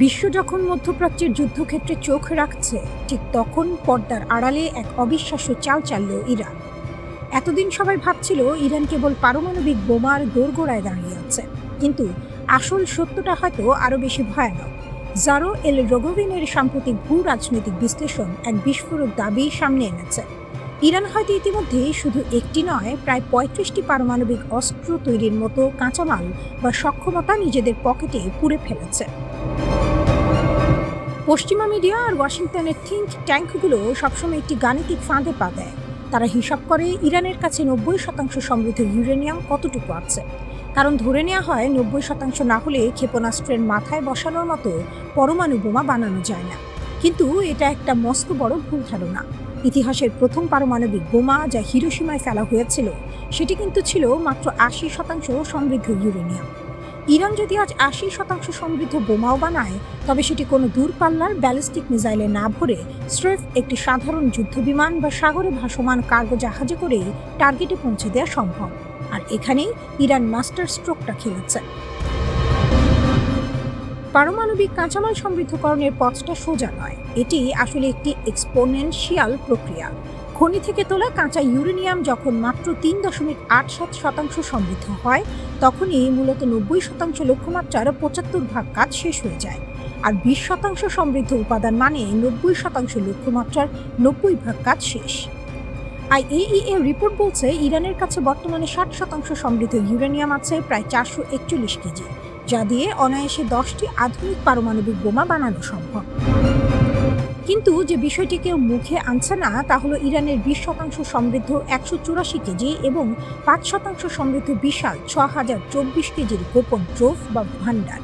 বিশ্ব যখন মধ্যপ্রাচ্যের যুদ্ধক্ষেত্রে চোখ রাখছে, ঠিক তখন পর্দার আড়ালে এক অবিশ্বাস্য চাল চালল ইরান। এতদিন সবাই ভাবছিল ইরান কেবল পারমাণবিক বোমার দোরগোড়ায় দাঁড়িয়ে আছে, কিন্তু আসল সত্যটা হয়তো আরও বেশি ভয়ানক। জারো এল রোগোভিনের সাম্প্রতিক ভূ রাজনৈতিক বিশ্লেষণ এক বিস্ফোরক দাবি সামনে এনেছে। ইরান হয়তো ইতিমধ্যে শুধু একটি নয়, প্রায় ৩৫টি পারমাণবিক অস্ত্র তৈরির মতো কাঁচামাল বা সক্ষমতা নিজেদের পকেটে পুরে ফেলেছে। পশ্চিমা মিডিয়া আর ওয়াশিংটনের থিঙ্ক ট্যাঙ্কগুলো সবসময় একটি গাণিতিক ফাঁদে পা দেয়। তারা হিসাব করে ইরানের কাছে ৯০% সমৃদ্ধ ইউরেনিয়াম কতটুকু আছে, কারণ ধরে নেওয়া হয় ৯০% না হলে ক্ষেপণাস্ত্রের মাথায় বসানোর মতো পরমাণু বোমা বানানো যায় না। কিন্তু এটা একটা মস্ত বড় ভুল ধারণা। ইতিহাসের প্রথম পারমাণবিক বোমা যা হিরোশিমায় ফেলা হয়েছিল, সেটি কিন্তু ছিল মাত্র ৮০% সমৃদ্ধ ইউরেনিয়াম। ইরান যদি আজ ৮০% সমৃদ্ধ বোমাও বানায়, তবে সেটি কোনো দূরপাল্লার ব্যালিস্টিক মিসাইলে না ভরে স্রেফ একটি সাধারণ যুদ্ধবিমান বা সাগরে ভাসমান কার্গো জাহাজে করেই টার্গেটে পৌঁছে দেওয়া সম্ভব। আর এখানেই ইরান মাস্টার স্ট্রোকটা খেলেছে। পারমাণবিক কাঁচামাল সমৃদ্ধকরণের পথটা সোজা নয়, এটি আসলে একটি এক্সপোনেনশিয়াল প্রক্রিয়া। খনি থেকে তোলা কাঁচা ইউরেনিয়াম যখন মাত্র ৩.৮৭% সমৃদ্ধ হয়, তখনই মূলত ৯০% লক্ষ্যমাত্রার ৭৫% কাজ শেষ হয়ে যায়। আর ২০% সমৃদ্ধ উপাদান মানে ৯০% লক্ষ্যমাত্রার ৯০% কাজ শেষ। IAEA রিপোর্ট বলছে ইরানের কাছে বর্তমানে ৬০% সমৃদ্ধ ইউরেনিয়াম আছে, প্রায় ৪৪১ কেজি, যা দিয়ে অনায়াসে 10টি আধুনিক পারমাণবিক বোমা বানানো সম্ভব। কিন্তু যে বিষয়টি কেউ মুখে আনছে না তা হলো ইরানের ২০% সমৃদ্ধ ১৮৪ কেজি এবং ৫% সমৃদ্ধ বিশাল ৬০২৪ কেজির গোপন ট্রোফ বা ভান্ডার।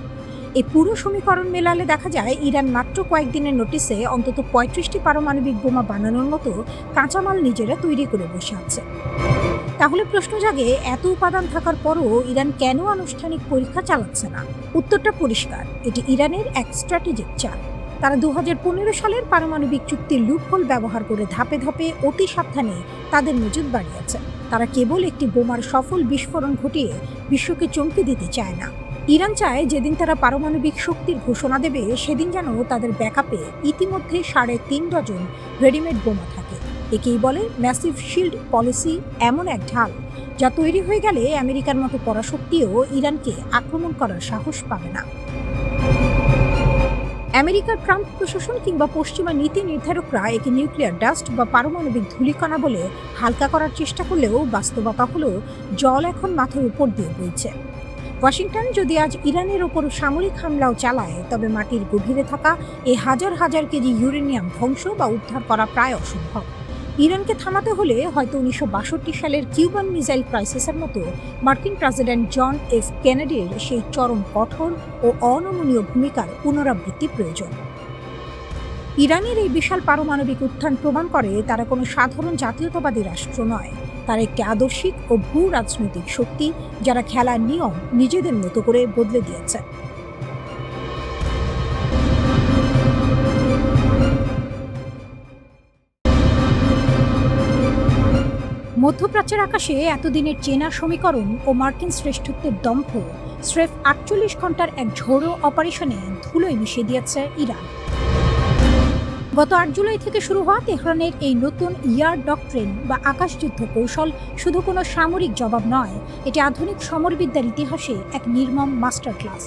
এই পুরো সমীকরণ মেলালে দেখা যায় ইরান মাত্র কয়েকদিনের নোটিসে অন্তত ৩৫টি পারমাণবিক বোমা বানানোর মতো কাঁচামাল নিজেরা তৈরি করে বসে আছে। তাহলে প্রশ্ন জাগে, এত উপাদান থাকার পরও ইরান কেন আনুষ্ঠানিক পরীক্ষা চালাচ্ছে না? উত্তরটা পরিষ্কার, এটি ইরানের এক স্ট্র্যাটেজিক চাল। তারা ২০১৫ সালের পারমাণবিক চুক্তির লুপহোল ব্যবহার করে ধাপে ধাপে অতি সাবধানে তাদের মজুদ বাড়িয়েছে। তারা কেবল একটি বোমার সফল বিস্ফোরণ ঘটিয়ে বিশ্বকে চমকে দিতে চায় না। ইরান চায় যেদিন তারা পারমাণবিক শক্তির ঘোষণা দেবে, সেদিন যেন তাদের ব্যাকআপে ইতিমধ্যে ৩.৫ ডজন রেডিমেড বোমা থাকে। একেই বলে ম্যাসিভ শিল্ড পলিসি, এমন এক ঢাল যা তৈরি হয়ে গেলে আমেরিকার মতো পরাশক্তিও ইরানকে আক্রমণ করার সাহস পাবে না। আমেরিকার ট্রাম্প প্রশাসন কিংবা পশ্চিমা নীতি নির্ধারকরা একে নিউক্লিয়ার ডাস্ট বা পারমাণবিক ধূলিকণা বলে হালকা করার চেষ্টা করলেও বাস্তবতা হলো জল এখন মাথার উপর দিয়ে বইছে। ওয়াশিংটন যদি আজ ইরানের ওপর সামরিক হামলাও চালায়, তবে মাটির গভীরে থাকা এই হাজার হাজার কেজি ইউরেনিয়াম ধ্বংস বা উদ্ধার করা প্রায় অসম্ভব। ইরানকে থামাতে হলে হয়তো ১৯৬২ সালের কিউবান মিসাইল ক্রাইসিসের মতো মার্কিন প্রেসিডেন্ট জন এফ কেনেডির সেই চরম কঠোর ও অনমনীয় ভূমিকার পুনরাবৃত্তি প্রয়োজন। ইরানের এই বিশাল পারমাণবিক উত্থান প্রমাণ করে তারা কোনো সাধারণ জাতীয়তাবাদী রাষ্ট্র নয়, তারা একটি আদর্শিক ও ভূ রাজনৈতিক শক্তি, যারা খেলার নিয়ম নিজেদের মতো করে বদলে দিয়েছে। মধ্যপ্রাচ্যের আকাশে এতদিনের চেনা সমীকরণ ও মার্কিন শ্রেষ্ঠত্বের দম্ভ স্রেফ ৪৮ ঘন্টার এক ঝোড়ো অপারেশনে ধুলোয় মিশিয়ে দিয়েছে ইরান। গত ৮ জুলাই থেকে শুরু হওয়া তেহরানের এই নতুন ইয়ার ডক্ট্রিন বা আকাশযুদ্ধ কৌশল শুধু কোনো সামরিক জবাব নয়, এটি আধুনিক সমরবিদ্যার ইতিহাসে এক নির্মম মাস্টার ক্লাস।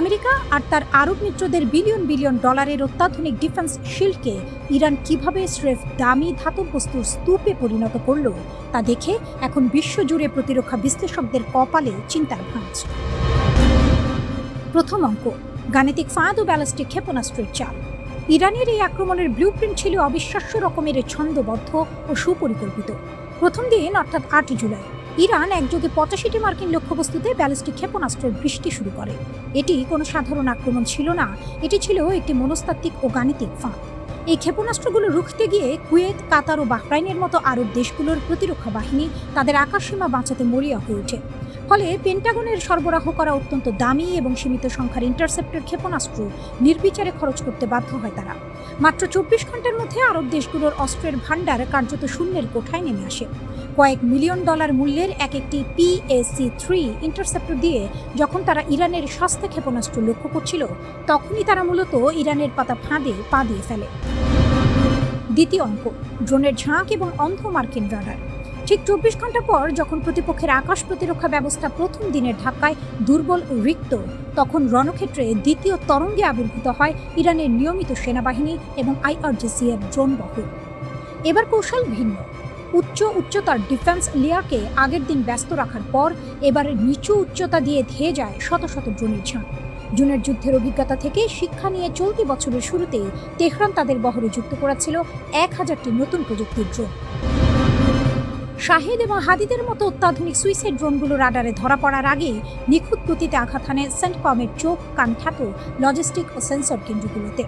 আমেরিকা আর তার আরব মিত্রদের বিলিয়ন বিলিয়ন ডলারের অত্যাধুনিক ডিফেন্স শিল্ডকে ইরান কিভাবে স্রেফ দামি ধাতব বস্তুর স্তূপে পরিণত করল, তা দেখে এখন বিশ্বজুড়ে প্রতিরক্ষা বিশ্লেষকদের কপালে চিন্তার ভাঁজ। প্রথম অঙ্ক, গাণিতিক ফাঁদ ও ব্যালিস্টিক ক্ষেপণাস্ত্রের চাল। ইরানের এই আক্রমণের ব্লুপ্রিন্ট ছিল অবিশ্বাস্য রকমের ছন্দবদ্ধ ও সুপরিকল্পিত। প্রথম দিন অর্থাৎ ৮ জুলাই ইরান একযোগে ৮৫টি মার্কিন লক্ষ্যবস্তুতে ব্যালিস্টিক ক্ষেপণাস্ত্রের বৃষ্টি শুরু করে। এটি কোনো সাধারণ আক্রমণ ছিল না, এটি ছিল একটি মনস্তাত্ত্বিক ও গাণিতিক ফাঁদ। এই ক্ষেপণাস্ত্রগুলো রুখতে গিয়ে কুয়েত, কাতার ও বাহরাইনের মতো আরব দেশগুলোর প্রতিরক্ষা বাহিনী তাদের আকাশসীমা বাঁচাতে মরিয়া হয়ে ওঠে। ফলে পেন্টাগনের সরবরাহ করা অত্যন্ত দামি এবং সীমিত সংখ্যার ইন্টারসেপ্টর ক্ষেপণাস্ত্র নির্বিচারে খরচ করতে বাধ্য হয় তারা। মাত্র ২৪ ঘন্টার মধ্যে আরব দেশগুলোর অস্ত্রের ভাণ্ডার কার্যত শূন্যের কোঠায় নেমে আসে। কয়েক মিলিয়ন ডলার মূল্যের একটি PAC-3 ইন্টারসেপ্টর দিয়ে যখন তারা ইরানের সস্তা ক্ষেপণাস্ত্র লক্ষ্য করছিল, তখনই তারা মূলত ইরানের পাতা ফাঁদে পা দিয়ে ফেলে। দ্বিতীয় অঙ্ক, ড্রোনের ঝাঁক এবং অন্ধ মার্কিন রাডার। ঠিক 24 ঘন্টা পর যখন প্রতিপক্ষের আকাশ প্রতিরক্ষা ব্যবস্থা প্রথম দিনের ধাক্কায় দুর্বল ও রিক্ত, তখন রণক্ষেত্রে দ্বিতীয় তরঙ্গে আবির্ভূত হয় ইরানের নিয়মিত সেনাবাহিনী এবং IRGC এর ড্রোন বহর। এবার কৌশল ভিন্ন। উচ্চতার ডিফেন্স লেয়ারকে আগের দিন ব্যস্ত রাখার পর এবার নিচু উচ্চতা দিয়ে ধেয়ে যায় শত শত ড্রোনের ঝাঁক। জুনের যুদ্ধের অভিজ্ঞতা থেকে শিক্ষা নিয়ে চলতি বছরের শুরুতে তেহরান তাদের বহরে যুক্ত করেছিল 1000টি নতুন প্রযুক্তির ড্রোন। শাহেদ এবং হাদিদের মতো অত্যাধুনিক সুইসাইড ড্রোনগুলো রাডারে ধরা পড়ার আগেই নিখুঁত গতিতে আঘাত হানে সেন্টকমের চোখ কান খ্যাত লজিস্টিক ও সেন্সর কেন্দ্রগুলোতে।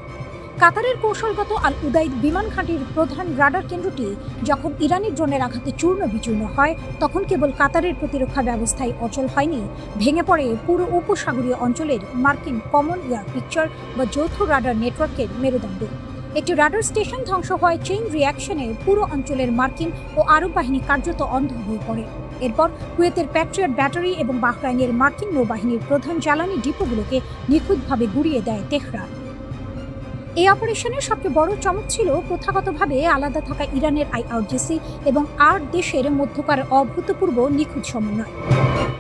কাতারের কৌশলগত আল উদাইদ বিমান ঘাঁটির প্রধান রাডার কেন্দ্রটি যখন ইরানি ড্রোনের আঘাতে চূর্ণ বিচূর্ণ হয়, তখন কেবল কাতারের প্রতিরক্ষা ব্যবস্থায় অচল হয়নি, ভেঙে পড়ে পুরো উপসাগরীয় অঞ্চলের মার্কিন কমন এয়ার পিকচার বা যৌথ রাডার নেটওয়ার্কের মেরুদণ্ড। একটি রাডার স্টেশন ধ্বংস হয় চেইন রিয়াকশনে পুরো অঞ্চলের মার্কিন ও আরব বাহিনী কার্যত অন্ধ হয়ে পড়ে। এরপর কুয়েতের প্যাট্রিয়ট ব্যাটারি এবং বাহরাইনের মার্কিন নৌবাহিনীর প্রধান জ্বালানি ডিপোগুলোকে নিখুঁতভাবে গুড়িয়ে দেয় তেহরান। এই অপারেশনের সবচেয়ে বড় চমক ছিল প্রথাগতভাবে আলাদা থাকা ইরানের IRGC এবং 8 দেশের মধ্যকার অভূতপূর্ব নিখুঁত সমন্বয়।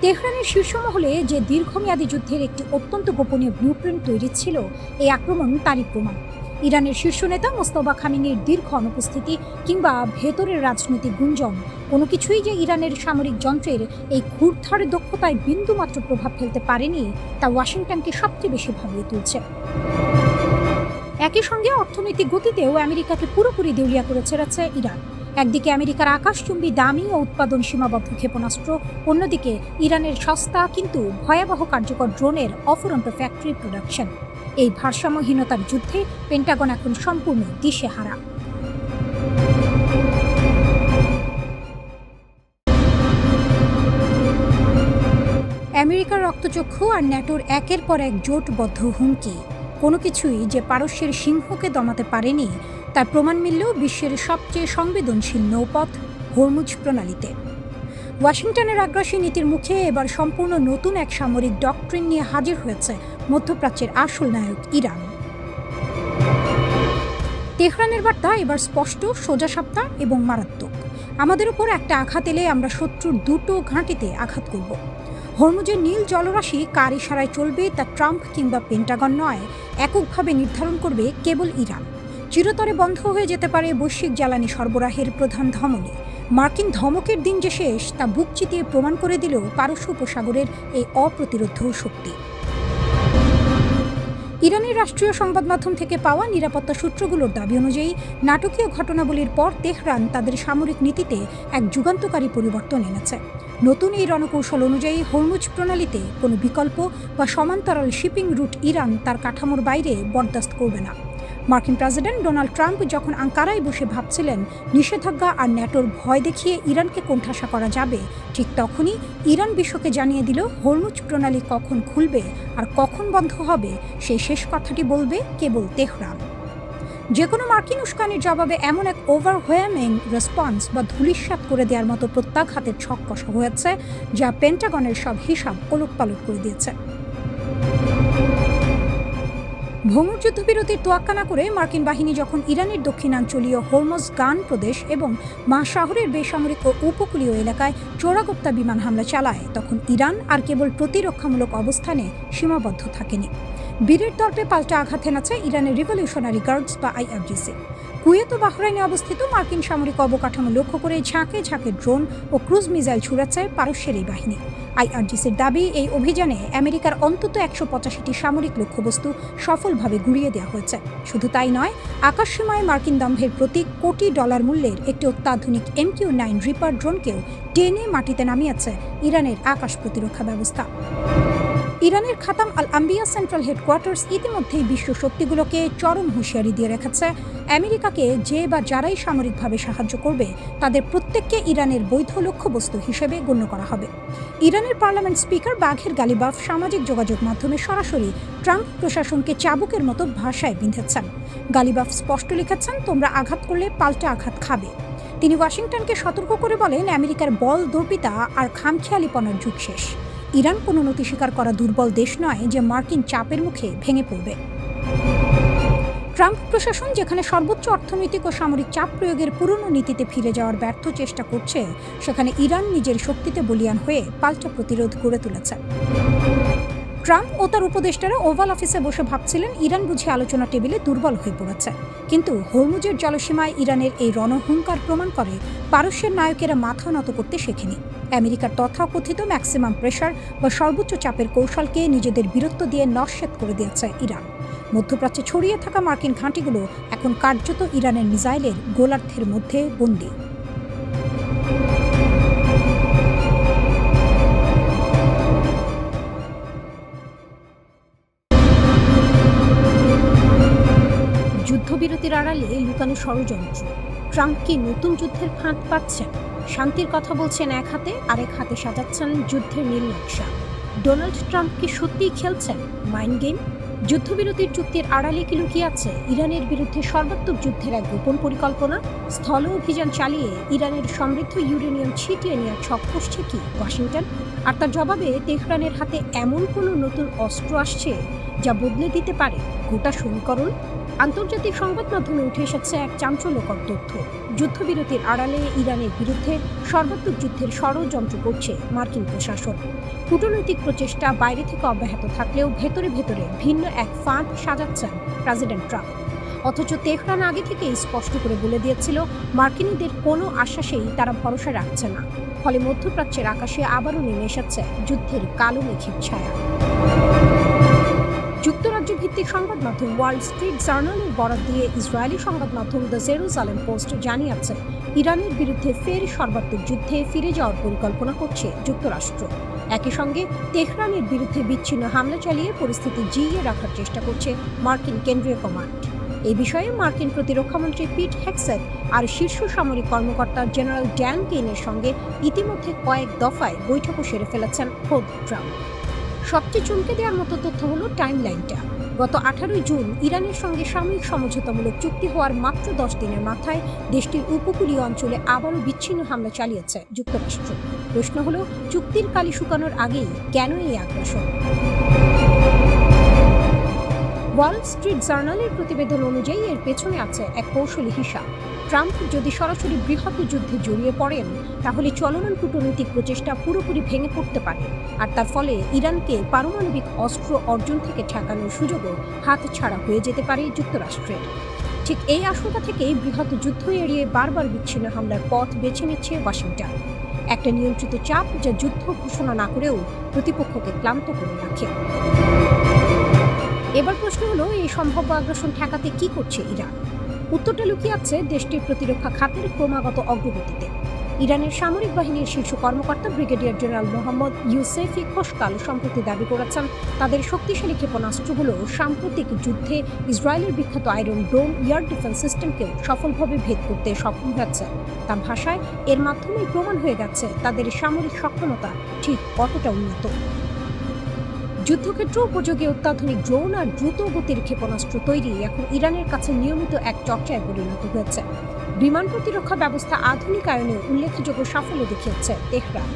তেহরানের শীর্ষ মহলে যে দীর্ঘমেয়াদী যুদ্ধের একটি অত্যন্ত গোপনীয় ব্লুপ্রিন্ট তৈরি ছিল, এই আক্রমণ তারই প্রমাণ। ইরানের শীর্ষ নেতা মোস্তফা খামেনির দীর্ঘ অনুপস্থিতি কিংবা ভেতরের রাজনৈতিক গুঞ্জন, কোনো কিছুই যে ইরানের সামরিক যন্ত্রের এই ক্ষুরধার দক্ষতায় বিন্দুমাত্র প্রভাব ফেলতে পারেনি, তা ওয়াশিংটনকে সবচেয়ে বেশি ভাবিয়ে তুলছে। একই সঙ্গে অর্থনৈতিক গতিতেও আমেরিকাকে পুরোপুরি দেউলিয়া করে ছেড়েছে ইরান। একদিকে আমেরিকার আকাশচুম্বী দামি ও উৎপাদন সীমাবদ্ধ ক্ষেপণাস্ত্র, অন্যদিকে ইরানের সস্তা কিন্তু ভয়াবহ কার্যকর ড্রোনের অফুরন্ত ফ্যাক্টরি প্রোডাকশন। এই ভারসাম্যহীনতার যুদ্ধে পেন্টাগন এখন সম্পূর্ণ দিশেহারা। আমেরিকার রক্তচক্ষু আর ন্যাটোর একের পর এক জোটবদ্ধ হুমকি, কোনো কিছুই যে পারস্যের সিংহকে দমাতে পারেনি, তার প্রমাণ মিলল বিশ্বের সবচেয়ে সংবেদনশীল নৌপথ হরমুজ প্রণালীতে। ওয়াশিংটনের আগ্রাসী নীতির মুখে এবার সম্পূর্ণ নতুন এক সামরিক ডক্ট্রিন নিয়ে হাজির হয়েছে মধ্যপ্রাচ্যের আসল নায়ক ইরান। তেহরানের বার্তা এবার স্পষ্ট, সোজাসাপ্টা এবং মারাত্মক। আমাদের উপর একটা আঘাত এলে আমরা শত্রুর দুটো ঘাঁটিতে আঘাত করব। হরমুজের নীল জলরাশি কার ইশারায় চলবে তা ট্রাম্প কিংবা পেন্টাগন নয়, এককভাবে নির্ধারণ করবে কেবল ইরান। চিরতরে বন্ধ হয়ে যেতে পারে বৈশ্বিক জ্বালানি সরবরাহের প্রধান ধমনী। মার্কিন ধমকের দিন যে শেষ, তা বুক চিতিয়ে প্রমাণ করে দিল পারস্য উপসাগরের এই অপ্রতিরোধ্য শক্তি। ইরানের রাষ্ট্রীয় সংবাদ মাধ্যম থেকে পাওয়া নিরাপত্তা সূত্রগুলোর দাবি অনুযায়ী নাটকীয় ঘটনাবলীর পর তেহরান তাদের সামরিক নীতিতে এক যুগান্তকারী পরিবর্তন এনেছে। নতুন এই রণকৌশল অনুযায়ী হরমুজ প্রণালীতে কোনো বিকল্প বা সমান্তরাল শিপিং রুট ইরান তার কাঠামোর বাইরে বরদাস্ত করবে না। মার্কিন প্রেসিডেন্ট ডোনাল্ড ট্রাম্প যখন আঙ্কারায় বসে ভাবছিলেন নিষেধাজ্ঞা আর ন্যাটোর ভয় দেখিয়ে ইরানকে কোণঠাসা করা যাবে, ঠিক তখনই ইরান বিশ্বকে জানিয়ে দিল হরমুজ প্রণালী কখন খুলবে আর কখন বন্ধ হবে, সেই শেষ কথাটি বলবে কেবল তেহরান। যে কোনো মার্কিন উস্কানির জবাবে এমন এক ওভারওয়েলমিং রেসপন্স বা ধূলিসাৎ করে দেওয়ার মতো প্রত্যাঘাতের ছক কষা হয়েছে, যা পেন্টাগনের সব হিসাব ওলটপালট করে দিয়েছে। ভঙ্গুর যুদ্ধবিরতির তোয়াক্কা না করে মার্কিন বাহিনী যখন ইরানের দক্ষিণাঞ্চলীয় হরমুজগান প্রদেশ এবং শহরের বেসামরিক ও উপকূলীয় এলাকায় চোরাগোপ্তা বিমান হামলা চালায়, তখন ইরান আর কেবল প্রতিরক্ষামূলক অবস্থানে সীমাবদ্ধ থাকেনি। বীরের দর্পে পাল্টা আঘাত হেনেছে ইরানের রিভলিউশনারি গার্ডস বা IRGC। কুয়েত ও বাহরাইনে অবস্থিত মার্কিন সামরিক অবকাঠামো লক্ষ্য করে ঝাঁকে ঝাঁকে ড্রোন ও ক্রুজ মিসাইল ছুড়েছে পারস্যের এই বাহিনী। IRGCর দাবি, এই অভিযানে আমেরিকার অন্তত 185টি সামরিক লক্ষ্যবস্তু সফলভাবে গুড়িয়ে দেওয়া হয়েছে। শুধু তাই নয়, আকাশসীমায় মার্কিন দম্ভের প্রতি কোটি ডলার মূল্যের একটি অত্যাধুনিক MQ-9 রিপার ড্রোনকেও টেনে মাটিতে নামিয়েছে ইরানের আকাশ প্রতিরক্ষা ব্যবস্থা। ইরানের খাতাম আল আম্বিয়া সেন্ট্রাল হেডকোয়ার্টার্স ইতিমধ্যেই বিশ্ব শক্তিগুলোকে চরম হুঁশিয়ারি দিয়ে রেখেছে, আমেরিকাকে যে বা যারাই সামরিকভাবে সাহায্য করবে তাদের প্রত্যেককে ইরানের বৈধ লক্ষ্যবস্তু হিসেবে গণ্য করা হবে। ইরানের পার্লামেন্ট স্পিকার বাঘের গালিবাফ সামাজিক যোগাযোগ মাধ্যমে সরাসরি ট্রাম্প প্রশাসনকে চাবুকের মতো ভাষায় বিঁধেছেন। গালিবাফ স্পষ্ট লিখেছেন, তোমরা আঘাত করলে পাল্টা আঘাত খাবে। তিনি ওয়াশিংটনকে সতর্ক করে বলেন, আমেরিকার বল দর্পিতা আর খামখেয়ালিপনার যুগ শেষ। ইরান কোনো নতি স্বীকার করা দুর্বল দেশ নয় যে মার্কিন চাপের মুখে ভেঙে পড়বে। ট্রাম্প প্রশাসন যেখানে সর্বোচ্চ অর্থনৈতিক ও সামরিক চাপ প্রয়োগের পুরনো নীতিতে ফিরে যাওয়ার ব্যর্থ চেষ্টা করছে, সেখানে ইরান নিজের শক্তিতে বলীয়ান হয়ে পাল্টা প্রতিরোধ গড়ে তুলেছে। ট্রাম্প ও তার উপদেষ্টারা ওভাল অফিসে বসে ভাবছিলেন ইরান বুঝি আলোচনা টেবিলে দুর্বল হয়ে পড়েছে। কিন্তু হরমুজের জলসীমায় ইরানের এই রণহুঙ্কার প্রমাণ করে পারস্যের নায়কেরা মাথা নত করতে শেখেনি। আমেরিকার তথাকথিত ম্যাক্সিমাম প্রেশার বা সর্বোচ্চ চাপের কৌশলকে নিজেদের বীরত্ব দিয়ে নস্যাৎ করে দিয়েছে ইরান। মধ্যপ্রাচ্যে ছড়িয়ে থাকা মার্কিন ঘাঁটিগুলো এখন কার্যত ইরানের মিসাইলের গোলার্ধের মধ্যে বন্দী। যুদ্ধবিরতির আড়ালে লুকানো ষড়যন্ত্র। ট্রাম্প কি নতুন যুদ্ধের ফাঁদ পাচ্ছেন? শান্তির কথা বলছেন এক হাতে, আরেক হাতে সাজাচ্ছেন যুদ্ধের নীল নকশা। ডোনাল্ড ট্রাম্প কি সত্যিই খেলছেন মাইন্ড গেম? যুদ্ধবিরতির চুক্তির আড়ালে কি লুকিয়ে আছে ইরানের বিরুদ্ধে সর্বাত্মক যুদ্ধের এক গোপন পরিকল্পনা? স্থল অভিযান চালিয়ে ইরানের সমৃদ্ধ ইউরেনিয়াম ছিটিয়ে নেওয়ার ছক কষছে কি ওয়াশিংটন? আর তার জবাবে তেহরানের হাতে এমন কোনো নতুন অস্ত্র আসছে যা বদলে দিতে পারে গোটা সমীকরণ? আন্তর্জাতিক সংবাদ মাধ্যমে উঠে এসেছে এক চাঞ্চল্যকর তথ্য। যুদ্ধবিরতির আড়ালে ইরানের বিরুদ্ধে সর্বাত্মক যুদ্ধের ষড়যন্ত্র করছে মার্কিন প্রশাসন। কূটনৈতিক প্রচেষ্টা বাইরে থেকে অব্যাহত থাকলেও ভেতরে ভেতরে ভিন্ন এক ফাঁদ সাজাচ্ছেন প্রেসিডেন্ট ট্রাম্প। অথচ তেহরান আগে থেকেই স্পষ্ট করে বলে দিয়েছিল মার্কিনীদের কোনো আশ্বাসেই তারা ভরসা রাখছে না। ফলে মধ্যপ্রাচ্যের আকাশে আবারও নেমে এসেছে যুদ্ধের কালো মেঘের ছায়া। যুক্তরাজ্য ভিত্তিক সংবাদ মাধ্যম ওয়াল স্ট্রিট জার্নালের বরাত দিয়ে ইসরায়েলি সংবাদ মাধ্যম দ্য জেরুজালেম পোস্ট জানিয়েছে ইরানের বিরুদ্ধে ফের সর্বাত্মক যুদ্ধে ফিরে যাওয়ার পরিকল্পনা করছে যুক্তরাষ্ট্র। একই সঙ্গে তেহরানের বিরুদ্ধে বিচ্ছিন্ন হামলা চালিয়ে পরিস্থিতি জিইয়ে রাখার চেষ্টা করছে মার্কিন কেন্দ্রীয় কমান্ড। এই বিষয়ে মার্কিন প্রতিরক্ষামন্ত্রী পিট হেগসেথ আর শীর্ষ সামরিক কর্মকর্তা জেনারেল ড্যান কেইনের সঙ্গে ইতিমধ্যে কয়েক দফায় বৈঠকও সেরে ফেলেছেন খোদ ট্রাম্প। সবচেয়ে চমকে দেওয়ার মতো তথ্য হলো টাইমলাইনটা। গত 18 জুন ইরানের সঙ্গে সাময়িক সমঝোতামূলক চুক্তি হওয়ার মাত্র 10 দিনের মাথায় দেশটির উপকূলীয় অঞ্চলে আবারও বিচ্ছিন্ন হামলা চালিয়েছে যুক্তরাষ্ট্র। প্রশ্ন হলো, চুক্তির কালি শুকানোর আগেই কেন এই আগ্রাসন? ওয়াল স্ট্রিট জার্নালের প্রতিবেদন অনুযায়ী এর পেছনে আছে এক কৌশলী হিসাব। ট্রাম্প যদি সরাসরি বৃহৎ যুদ্ধে জড়িয়ে পড়েন, তাহলে চলমান কূটনৈতিক প্রচেষ্টা পুরোপুরি ভেঙে পড়তে পারে, আর তার ফলে ইরানকে পারমাণবিক অস্ত্র অর্জন থেকে ঠেকানোর সুযোগও হাতছাড়া হয়ে যেতে পারে যুক্তরাষ্ট্রের। ঠিক এই আশঙ্কা থেকেই বৃহৎ যুদ্ধ এড়িয়ে বারবার বিচ্ছিন্ন হামলার পথ বেছে নিচ্ছে ওয়াশিংটন। একটা নিয়ন্ত্রিত চাপ যা যুদ্ধ ঘোষণা না করেও প্রতিপক্ষকে ক্লান্ত করে রাখে। এবার প্রশ্ন হলো, এই সম্ভাব্য আগ্রাসন ঠেকাতে কি করছে ইরান? উত্তরটা লুকিয়ে আছে দেশটির প্রতিরক্ষা খাতের ক্রমাগত অগ্রগতিতে। ইরানের সামরিক বাহিনীর শীর্ষ কর্মকর্তা ব্রিগেডিয়ার জেনারেল মোহাম্মদ ইউসেফি খোশকাল সম্প্রতি দাবি করেছেন তাদের শক্তিশালী ক্ষেপণাস্ত্রগুলো সাম্প্রতিক যুদ্ধে ইসরায়েলের বিখ্যাত আয়রন ডোম এয়ার ডিফেন্স সিস্টেমকেও সফলভাবে ভেদ করতে সক্ষম হয়েছে। তার ভাষায়, এর মাধ্যমেই প্রমাণ হয়ে গেছে তাদের সামরিক সক্ষমতা ঠিক কতটা উন্নত। যুদ্ধক্ষেত্র উপযোগী অত্যাধুনিক ড্রোন আর দ্রুত গতির ক্ষেপণাস্ত্র তৈরি এখন ইরানের কাছে নিয়মিত এক চর্চায় পরিণত হয়েছে। বিমান প্রতিরক্ষা ব্যবস্থা আধুনিকায়নে উল্লেখযোগ্য সাফল্য দেখিয়েছে তেহরান।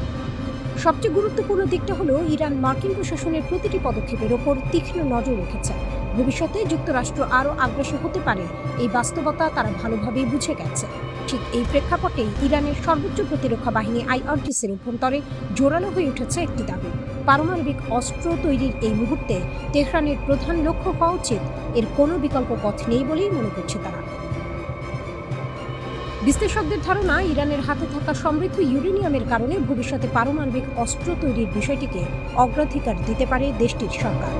সবচেয়ে গুরুত্বপূর্ণ দিকটা হলো, ইরান মার্কিন প্রশাসনের প্রতিটি পদক্ষেপের ওপর তীক্ষ্ণ নজর রেখেছে। ভবিষ্যতে যুক্তরাষ্ট্র আরও আগ্রাসী হতে পারে, এই বাস্তবতা তারা ভালোভাবেই বুঝে গেছে। ঠিক এই প্রেক্ষাপটেই ইরানের সর্বোচ্চ প্রতিরক্ষা বাহিনী আইআরজিসির অভ্যন্তরে জোরালো হয়ে উঠেছে একটি দাবি। পারমাণবিক অস্ত্র তৈরির এই মুহূর্তে তেহরানের প্রধান লক্ষ্য হওয়া উচিত, এর কোনো বিকল্প পথ নেই বলেই মনে করছে তারা। বিশ্লেষকদের ধারণা, ইরানের হাতে থাকা সমৃদ্ধ ইউরেনিয়ামের কারণে ভবিষ্যতে পারমাণবিক অস্ত্র তৈরির বিষয়টিকে অগ্রাধিকার দিতে পারে দেশটির সরকার।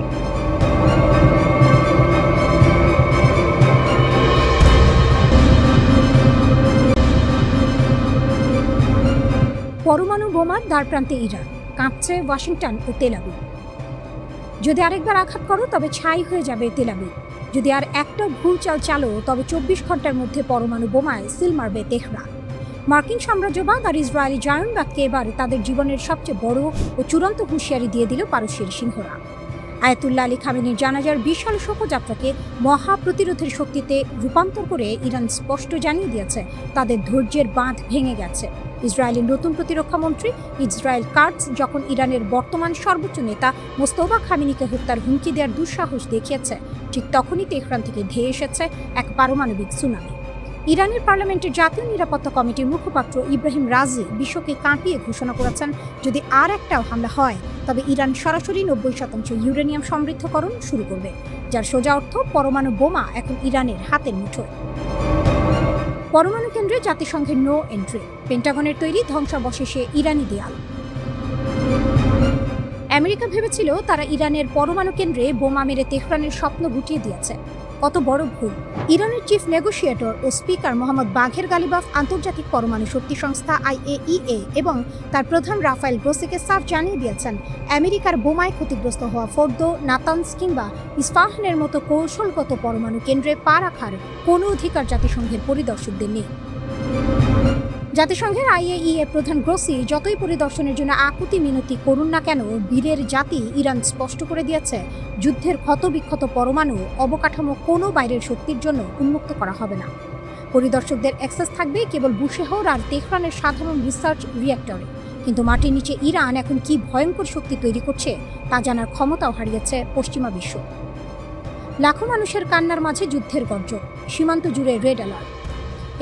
পরমাণু বোমার দ্বারপ্রান্তে ইরান, কাঁপছে ওয়াশিংটন ও তেল আবিব। যদি আরেকবার আঘাত করো তবে ছাই হয়ে যাবে তেল আবিব। যদি আর একটা ভুল চাল চালো তবে 24 ঘন্টার মধ্যে পরমাণু বোমায় সিল মারবে তেহরান। মার্কিন সাম্রাজ্যবাদ আর ইসরায়েলি জায়নবাদকে এবার তাদের জীবনের সবচেয়ে বড় ও চূড়ান্ত হুঁশিয়ারি দিয়ে দিল পারস্যের সিংহরা। আয়াতুল্লাহ আলী খামেনির জানাজার বিশাল শোভাযাত্রাকে মহাপ্রতিরোধের শক্তিতে রূপান্তর করে ইরান স্পষ্ট জানিয়ে দিয়েছে তাদের ধৈর্যের বাঁধ ভেঙে গেছে। ইসরায়েলের নতুন প্রতিরক্ষা মন্ত্রী ইসরায়েল কাটজ যখন ইরানের বর্তমান সর্বোচ্চ নেতা মোস্তফা খামেনিকে হত্যার হুমকি দেওয়ার দুঃসাহস দেখিয়েছে, ঠিক তখনই তেহরান থেকে ধেয়ে এসেছে এক পারমাণবিক সুনামি। ইরানের পার্লামেন্টের জাতীয় নিরাপত্তা কমিটির মুখপাত্র ইব্রাহিম রাজি বিশ্বকে কাঁপিয়ে ঘোষণা করেছেন, যদি আর একটাও হামলা হয় তবে ইরান সরাসরি 90% ইউরেনিয়াম সমৃদ্ধকরণ শুরু করবে, যার সোজা অর্থ পরমাণু বোমা এখন ইরানের হাতের মুঠোয়। পরমাণু কেন্দ্রে জাতিসংঘের নো এন্ট্রি, পেন্টাগনের তৈরি ধ্বংসাবশেষে ইরানি দেয়াল। আমেরিকা ভেবেছিল তারা ইরানের পরমাণু কেন্দ্রে বোমা মেরে তেহরানের স্বপ্ন গুটিয়ে দিয়েছে। কত বড় ভুল! ইরানের চিফ নেগোশিয়েটর ও স্পিকার মোহাম্মদ বাঘের গালিবাফ আন্তর্জাতিক পরমাণু শক্তি সংস্থা IAEA এবং তার প্রধান রাফায়েল গ্রোসিকে সাফ জানিয়ে দিয়েছেন, আমেরিকার বোমায় ক্ষতিগ্রস্ত হওয়া ফোর্দো, নাতানস কিংবা ইস্পাহানের মতো কৌশলগত পরমাণু কেন্দ্রে পা রাখার কোনো অধিকার জাতিসংঘের পরিদর্শকদের নেই। জাতিসংঘের IAEA প্রধান গ্রোসি যতই পরিদর্শনের জন্য আকুতি মিনতি করুন না কেন, বীরের জাতি ইরান স্পষ্ট করে দিয়েছে, যুদ্ধের ক্ষতবিক্ষত পরমাণু অবকাঠামো কোনো বাইরের শক্তির জন্য উন্মুক্ত করা হবে না। পরিদর্শকদের অ্যাক্সেস থাকবে কেবল বুশেহর আর তেহরানের সাধারণ রিসার্চ রিঅ্যাক্টরে। কিন্তু মাটির নিচে ইরান এখন কি ভয়ঙ্কর শক্তি তৈরি করছে তা জানার ক্ষমতাও হারিয়েছে পশ্চিমা বিশ্ব। লাখো মানুষের কান্নার মাঝে যুদ্ধের গর্জন, সীমান্ত জুড়ে রেড অ্যালার্ট।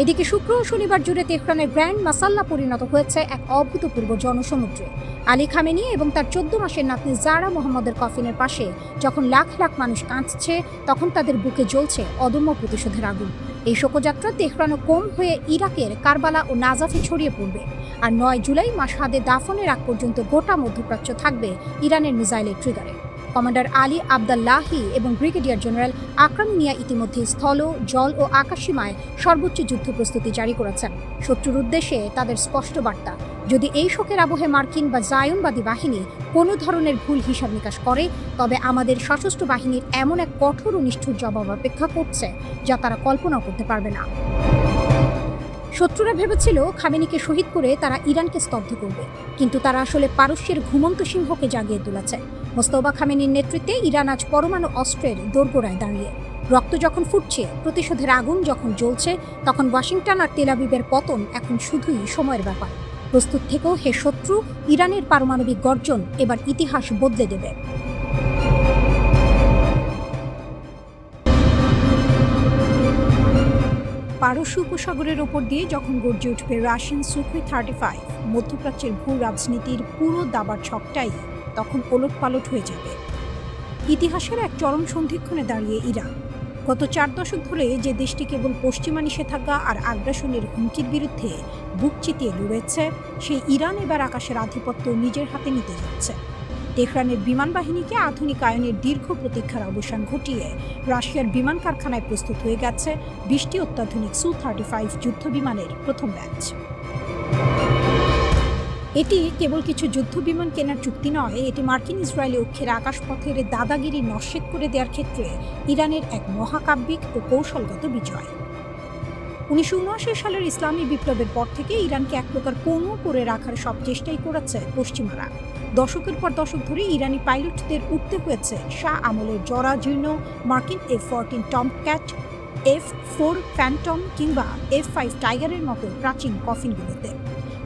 এদিকে শুক্র ও শনিবার জুড়ে তেহরানের গ্র্যান্ড মাসাল্লা পরিণত হয়েছে এক অভূতপূর্ব জনসমুদ্রে। আলী খামেনি এবং তার 14 মাসের নাতনি জারা মোহাম্মদের কফিনের পাশে যখন লাখ লাখ মানুষ কাঁদছে, তখন তাদের বুকে জ্বলছে অদম্য প্রতিশোধের আগুন। এই শোকযাত্রা তেহরান ও কোম হয়ে ইরাকের কারবালা ও নাজাফে ছড়িয়ে পড়বে। আর 9 জুলাই মাশহাদে দাফনের আগ পর্যন্ত গোটা মধ্যপ্রাচ্য থাকবে ইরানের মিসাইলের ট্রিগারে। কমান্ডার আলী আবদাল্লাহি এবং ব্রিগেডিয়ার জেনারেল আকরাম মিয়া ইতিমধ্যে স্থল, জল ও আকাশসীমায় সর্বোচ্চ যুদ্ধ প্রস্তুতি জারি করেছেন। শত্রুর উদ্দেশ্যে তাদের স্পষ্ট বার্তা, যদি এই শোকের আবহে মার্কিন বা জায়নবাদী বাহিনী কোনো ধরনের ভুল হিসাব নিকাশ করে, তবে আমাদের সশস্ত্র বাহিনীর এমন এক কঠোর ও নিষ্ঠুর জবাব অপেক্ষা করছে যা তারা কল্পনাও করতে পারবে না। শত্রুরা ভেবেছিল খামেনিকে শহীদ করে তারা ইরানকে স্তব্ধ করবে, কিন্তু তারা আসলে পারস্যের ঘুমন্ত সিংহকে জাগিয়ে তুলেছে। মোস্তফা খামেনির নেতৃত্বে ইরান আজ পরমাণু অস্ত্রের দোরগোড়ায় দাঁড়িয়ে। রক্ত যখন ফুটছে, প্রতিশোধের আগুন যখন জ্বলছে, তখন ওয়াশিংটন আর তেল আবিবের পতন এখন শুধুই সময়ের ব্যাপার। প্রস্তুত থেকেও হে শত্রু, ইরানের পারমাণবিক গর্জন এবার ইতিহাস বদলে দেবে। পারস্য উপসাগরের ওপর দিয়ে যখন গর্জে উঠবে রাশিয়ান সুখোই 35, মধ্যপ্রাচ্যের ভূ রাজনীতির পুরো দাবার ছকটাই তখন ওলটপালট হয়ে যাবে। ইতিহাসের এক চরম সন্ধিক্ষণে দাঁড়িয়ে ইরান। গত 4 দশক ধরে যে দেশটি কেবল পশ্চিমা নিষেধাজ্ঞা আর আগ্রাসনের হুমকির বিরুদ্ধে বুক চিতিয়ে লড়েছে, সেই ইরান এবার আকাশের আধিপত্য নিজের হাতে নিতে যাচ্ছে। তেহরানের বিমান বাহিনীকে আধুনিকায়নের দীর্ঘ প্রতীক্ষার অবসান ঘটিয়ে রাশিয়ার বিমান কারখানায় প্রস্তুত হয়ে গেছে 20টি অত্যাধুনিক সু-35 যুদ্ধ বিমানের প্রথম ব্যাচ। এটি কেবল কিছু যুদ্ধ বিমান কেনার চুক্তি নয়, এটি মার্কিন ইসরায়েলি অক্ষের আকাশপথের দাদাগিরি নস্যাৎ করে দেওয়ার ক্ষেত্রে ইরানের এক মহাকাব্যিক ও কৌশলগত বিজয়। 1979 সালের ইসলামী বিপ্লবের পর থেকে ইরানকে এক প্রকার পঙ্গু করে রাখার সব চেষ্টাই করেছে পশ্চিমারা। দশকের পর দশক ধরে ইরানি পাইলটদের উঠতে হয়েছে শাহ আমলের জরাজীর্ণ মার্কিন F-14 টমক্যাট, F-4 ফ্যান্টম কিংবা F-5 টাইগারের মতো প্রাচীন কফিনগুলোতে।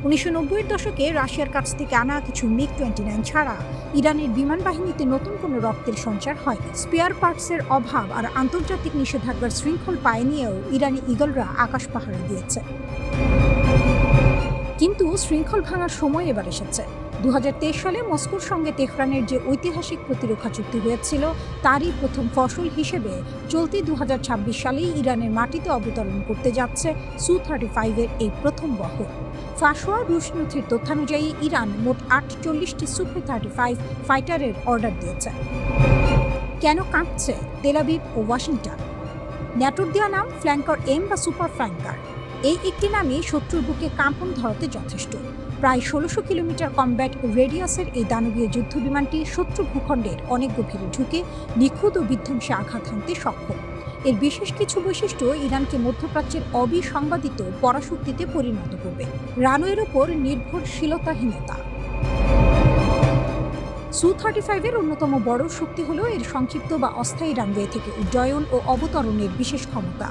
1990-এর দশকে রাশিয়ার কাছ থেকে আনা কিছু MiG-29 ছাড়া ইরানের বিমান বাহিনীতে নতুন কোনো রক্তের সঞ্চার হয়নি। স্পেয়ার পার্টসের অভাব আর আন্তর্জাতিক নিষেধাজ্ঞার শৃঙ্খল পায়ে নিয়েও ইরানি ঈগলরা আকাশ পাহারা দিয়েছে। কিন্তু শৃঙ্খল ভাঙার সময় এবার এসেছে। 2023 সালে মস্কোর সঙ্গে তেহরানের যে ঐতিহাসিক প্রতিরক্ষা চুক্তি হয়েছিল, তারই প্রথম ফসল হিসেবে চলতি 2026 সালেই ইরানের মাটিতে অবতরণ করতে যাচ্ছে সু-35-এর এই প্রথম বহর। ফাঁস হওয়া রুশ নথির তথ্যানুযায়ী ইরান মোট 48টি সু-35 ফাইটারের অর্ডার দিয়েছে। কেন কাঁপছে তেল আবিব ও ওয়াশিংটন? ন্যাটোর দেওয়া নাম ফ্ল্যাঙ্কার এম বা সুপার ফ্ল্যাঙ্কার। এই একটি নামই শত্রুর বুকে কাঁপন ধরাতে যথেষ্ট। প্রায় 1600 কিলোমিটার কমব্যাট রেডিয়াসের এই দানবীয় যুদ্ধ বিমানটি শত্রু ভূখণ্ডের অনেক গভীরে ঢুকে নিখুঁত ও বিধ্বংসী আঘাত হানতে সক্ষম। এর বিশেষ কিছু বৈশিষ্ট্য ইরানকে মধ্যপ্রাচ্যের অবিসংবাদিত পরাশক্তিতে পরিণত করবে। রানওয়ের ওপর নির্ভরশীলতাহীনতা। সু-35 অন্যতম বড় শক্তি হল এর সংক্ষিপ্ত বা অস্থায়ী রানওয়ে থেকে উড্ডয়ন ও অবতরণের বিশেষ ক্ষমতা।